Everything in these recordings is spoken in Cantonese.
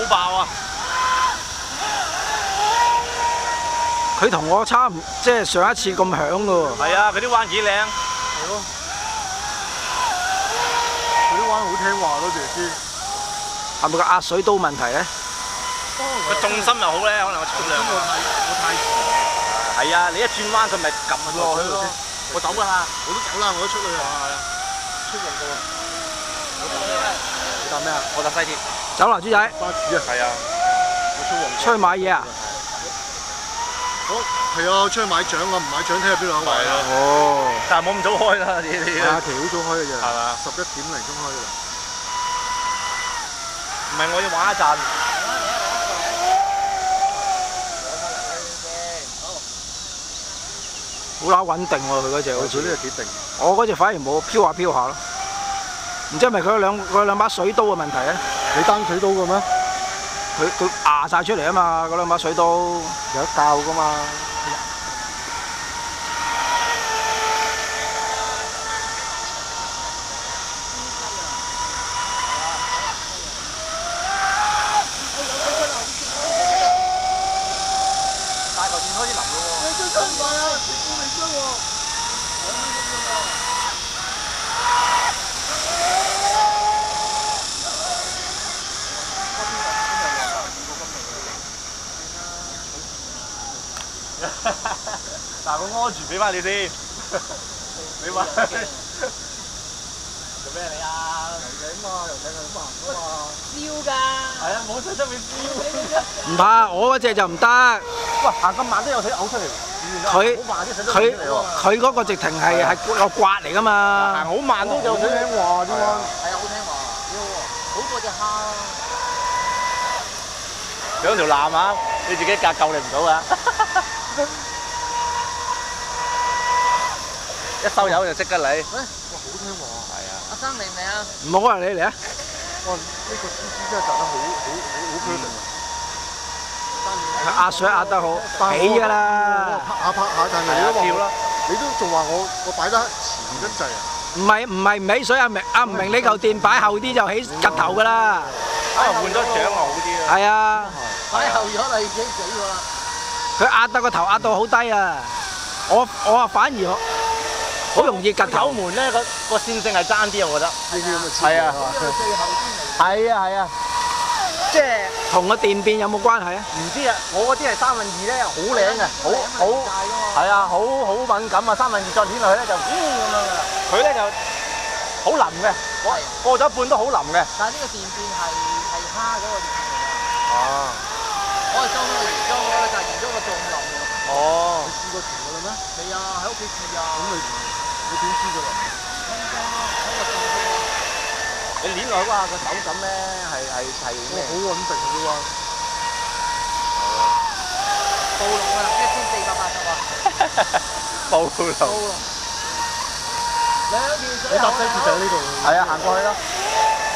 爆啊！佢同我差唔即係上一次咁響㗎喎。係啊，佢啲彎幾靚。係咯。佢啲彎好聽話咯，謝師。係咪個壓水刀問題咧？個重心又好咧，可能我重量。我太遲。係啊，你一轉彎佢咪撳落去咯。我走㗎啦，我都走啦，我都出去啊。係啊。出旺角啊！你搭咩啊？我搭西鐵。走啦，豬仔。巴士啊。係啊。我出旺角。出去買嘢啊？好，係啊，出去買獎啊，唔買獎睇下邊度有位啊。哦。但係冇咁早開啦，你。假期好早開嘅啫。係嘛？11點零鐘開㗎啦。唔係我要玩一陣。好乸穩定喎，佢嗰隻好似。佢呢個幾定。我嗰隻反而冇飄下飄下咯。唔知係咪佢兩把水刀嘅問題咧？你單水刀嘅咩？佢壓晒出嚟啊嘛，嗰兩把水刀。有得教㗎嘛。大球線開始淋咯喎。你真係快啊！我未傷喎。但係我安全俾翻你先，你話做咩你啊？游艇嘛，游艇係咁行㗎嘛。燒㗎。係啊，冇水出面燒。唔怕，我嗰隻就唔得。哇，行咁慢都有水嘔出嚟。佢嗰個直情係個刮嚟㗎嘛。行好慢都有水。好聽話啫嘛。係啊，好聽話，幾好喎，好過隻蝦咯。兩條纜啊，你自己架救你唔到㗎。一收油就即刻嚟。哇，好聽話。係啊。阿生嚟唔嚟啊？唔好啊，你嚟啊！哇，呢個司機真係紮得好 perfect 啊！壓水壓得好，起㗎啦。拍下，但係你都話你都仲話我擺得前得滯啊！唔起水，阿唔明你嚿電擺後啲就起夾頭㗎啦。可能換咗獎啊，好啲啊。係啊。擺後咗啦，已經死咗啦。佢壓得個頭壓到好低啊！我啊反而好容易夾頭。油門咧個線性係爭啲啊，我覺得。呢啲咁嘅設係啊。最後先嚟。係啊係啊，即係同個電變有冇關係啊？唔知啊，我嗰啲係2/3咧，好靚嘅，好係啊，好敏感啊，2/3再攣落去咧就咁樣㗎啦。佢咧就好腍嘅，過咗一半都好腍嘅。但係呢個電變係蝦嗰個電變嚟㗎。哦。我係裝咗啦，就係驗咗個重冧㗎。哦。你試過調㗎啦咩？未啊，喺屋企試啊。咁你點知㗎啦？你攣落去哇，個手感咧係咩？好穩定㗎喎。暴龍啊，1480啊。暴龍。兩條水。你搭西鐵就喺呢度。係啊，行過去咯。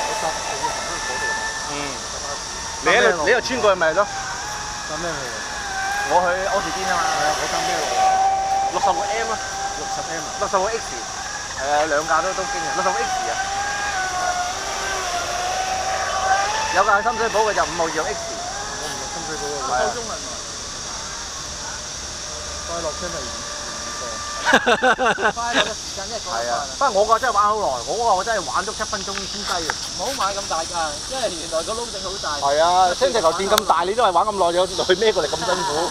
我搭我行翻嗰度。嗯。你又穿過去咪咯？搭咩去？我去柯士甸啊嘛。係啊，我搭咩路65M 啊。60M 啊。 65X。係啊，兩架都經啊。65X 啊。有架喺深水埗嘅就5號2號X。我唔落深水埗啊。夠鐘啦。快樂真係快樂嘅時間真係過得快啦。不過我個真係玩好耐，我真係玩足7分鐘先低嘅。唔好買咁大架，因為原來個窿頂好大。係啊，星石球電咁大，你都係玩咁耐，有去孭過嚟咁辛苦。